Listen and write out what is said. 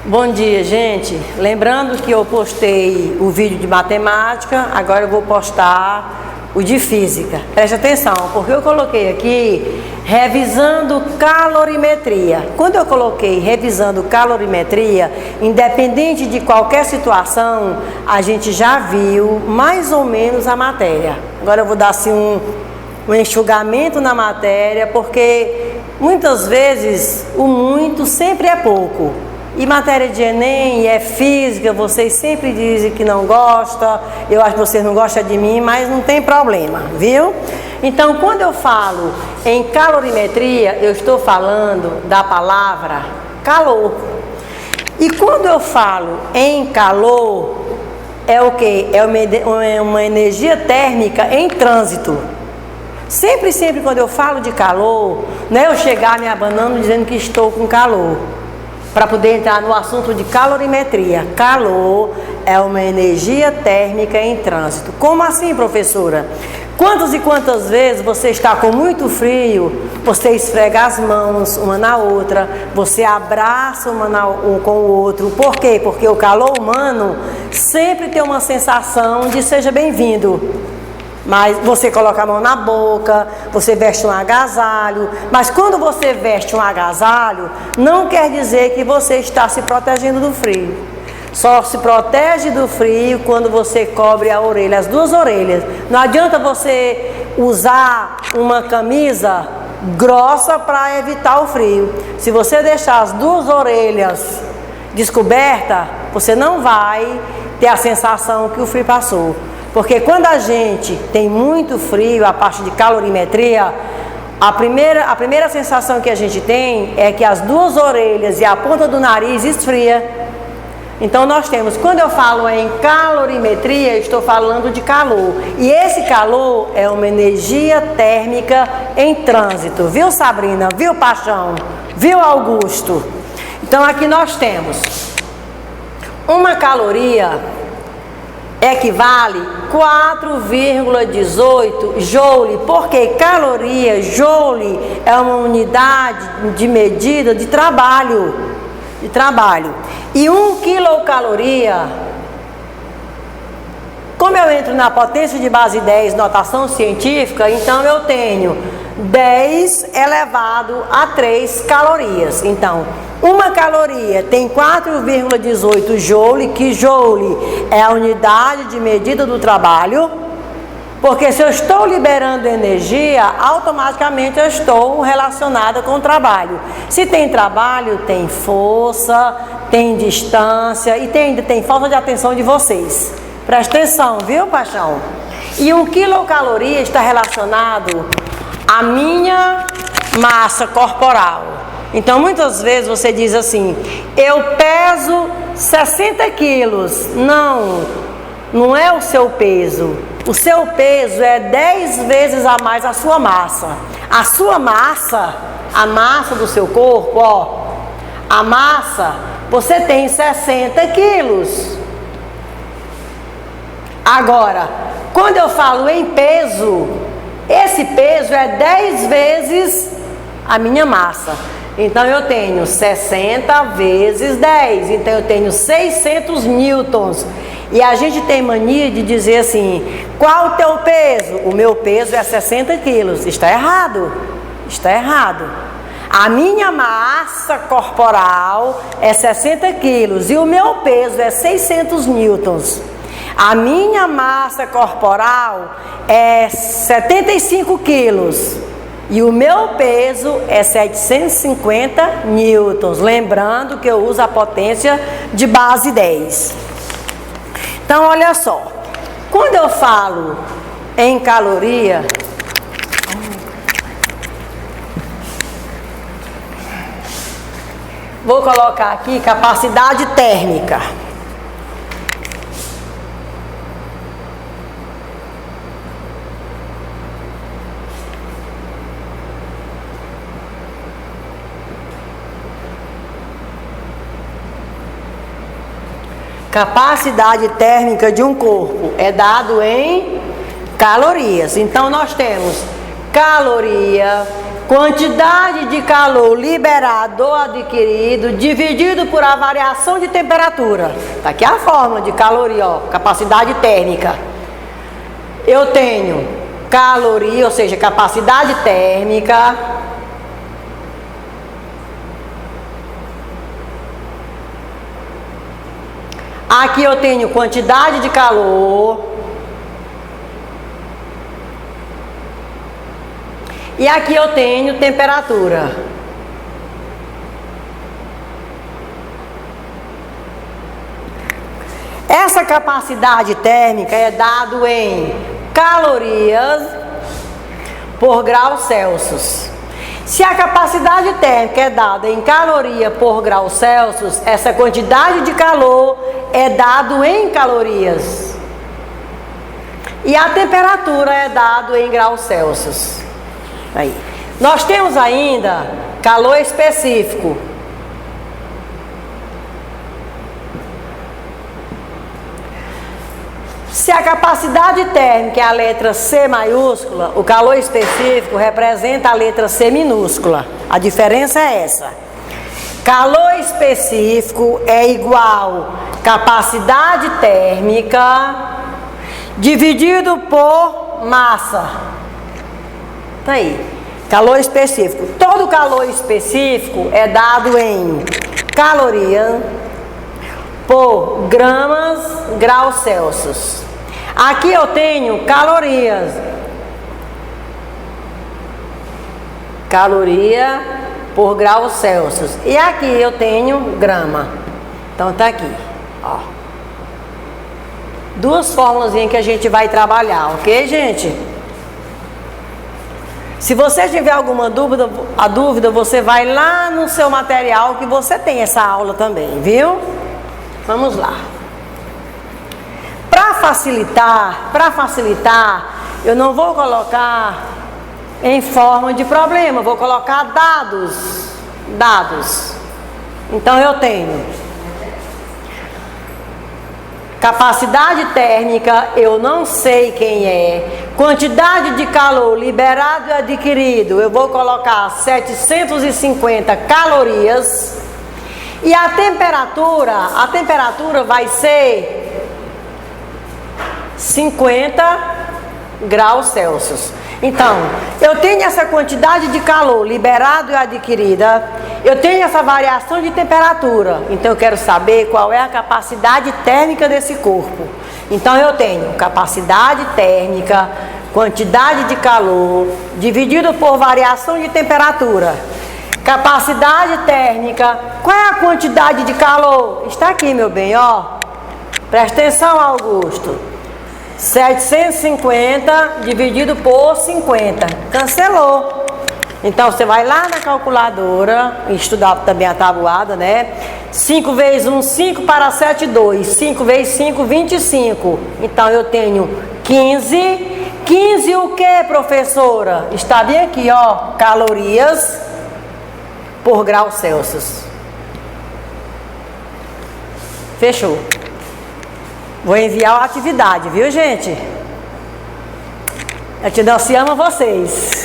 Bom dia, gente. Lembrando que eu postei o vídeo de matemática, agora eu vou postar o de física. Preste atenção, porque eu coloquei aqui revisando calorimetria. Quando eu coloquei revisando calorimetria, independente de qualquer situação, a gente já viu mais ou menos a matéria. Agora eu vou dar assim um enxugamento na matéria, porque muitas vezes o muito sempre é pouco. E matéria de Enem é física, vocês sempre dizem que não gostam, eu acho que vocês não gostam de mim, mas não tem problema, viu? Então, quando eu falo em calorimetria, eu estou falando da palavra calor. E quando eu falo em calor, é o quê? É uma energia térmica em trânsito. Sempre quando eu falo de calor, não é eu chegar me abanando dizendo que estou com calor. Para poder entrar no assunto de calorimetria. Calor é uma energia térmica em trânsito. Como assim, professora? Quantas e quantas vezes você está com muito frio, você esfrega as mãos uma na outra, você abraça um com o outro. Por quê? Porque o calor humano sempre tem uma sensação de seja bem-vindo. Mas você coloca a mão na boca, você veste um agasalho, mas quando você veste um agasalho, não quer dizer que você está se protegendo do frio. Só se protege do frio quando você cobre a orelha, as duas orelhas. Não adianta você usar uma camisa grossa para evitar o frio. Se você deixar as duas orelhas descobertas, você não vai ter a sensação que o frio passou. Porque quando a gente tem muito frio, a parte de calorimetria, a primeira sensação que a gente tem é que as duas orelhas e a ponta do nariz esfria. Então nós temos, quando eu falo em calorimetria, eu estou falando de calor. E esse calor é uma energia térmica em trânsito. Viu, Sabrina? Viu, Paixão? Viu, Augusto? Então aqui nós temos uma caloria equivale 4,18 joule, porque caloria, joule, é uma unidade de medida de trabalho. E 1 quilocaloria, como eu entro na potência de base 10, notação científica, então eu tenho 10 elevado a 3 calorias. Então, uma caloria tem 4,18 joule, que joule é a unidade de medida do trabalho, porque se eu estou liberando energia, automaticamente eu estou relacionada com o trabalho. Se tem trabalho, tem força, tem distância e tem falta de atenção de vocês. Presta atenção, viu, Paixão? E 1 quilocaloria está relacionado à minha massa corporal. Então, muitas vezes você diz assim, eu peso 60 quilos. Não é o seu peso. O seu peso é 10 vezes a mais a sua massa. A sua massa, a massa do seu corpo, ó, a massa, você tem 60 quilos. Agora, quando eu falo em peso, esse peso é 10 vezes a minha massa. Então eu tenho 60 vezes 10, então eu tenho 600 newtons. E a gente tem mania de dizer assim, qual o teu peso? O meu peso é 60 quilos. Está errado, está errado. A minha massa corporal é 60 quilos e o meu peso é 600 newtons. A minha massa corporal é 75 quilos. E o meu peso é 750 newtons. Lembrando que eu uso a potência de base 10. Então, olha só. Quando eu falo em caloria, vou colocar aqui capacidade térmica. Capacidade térmica de um corpo é dado em calorias. Então nós temos caloria quantidade de calor liberado ou adquirido dividido por a variação de temperatura. Tá aqui a fórmula de caloria, ó, capacidade térmica. Eu tenho caloria, ou seja, capacidade térmica, aqui eu tenho quantidade de calor, e aqui eu tenho temperatura. Essa capacidade térmica é dado em calorias por graus Celsius. Se a capacidade térmica é dada em caloria por graus Celsius, essa quantidade de calor é dado em calorias. E a temperatura é dado em graus Celsius. Aí. Nós temos ainda calor específico. Se a capacidade térmica é a letra C maiúscula, o calor específico representa a letra C minúscula. A diferença é essa. Calor específico é igual capacidade térmica dividido por massa. Tá aí. Calor específico. Todo calor específico é dado em caloria por graus Celsius. Aqui eu tenho calorias. Caloria por graus Celsius. E aqui eu tenho grama. Então tá aqui, ó. Duas fórmulas que a gente vai trabalhar, ok, gente? Se você tiver alguma dúvida, você vai lá no seu material que você tem essa aula também, viu? Vamos lá. Para facilitar, eu não vou colocar em forma de problema, vou colocar dados. Então eu tenho capacidade térmica, eu não sei quem é. Quantidade de calor liberado e adquirido, eu vou colocar 750 calorias. E a temperatura vai ser 50 graus Celsius. Então, eu tenho essa quantidade de calor liberado e adquirida, eu tenho essa variação de temperatura, então eu quero saber qual é a capacidade térmica desse corpo. Então eu tenho capacidade térmica, quantidade de calor, dividido por variação de temperatura. Capacidade térmica, qual é a quantidade de calor? Está aqui, meu bem, ó. Presta atenção, Augusto. 750 dividido por 50. Cancelou. Então, você vai lá na calculadora, estudar também a tabuada, né? 5 vezes 1, 5 para 7, 2. 5 vezes 5, 25. Então, eu tenho 15. 15 o que, professora? Está bem aqui, ó. Calorias por graus Celsius. Fechou. Vou enviar a atividade, viu, gente? A Tidalci ama vocês.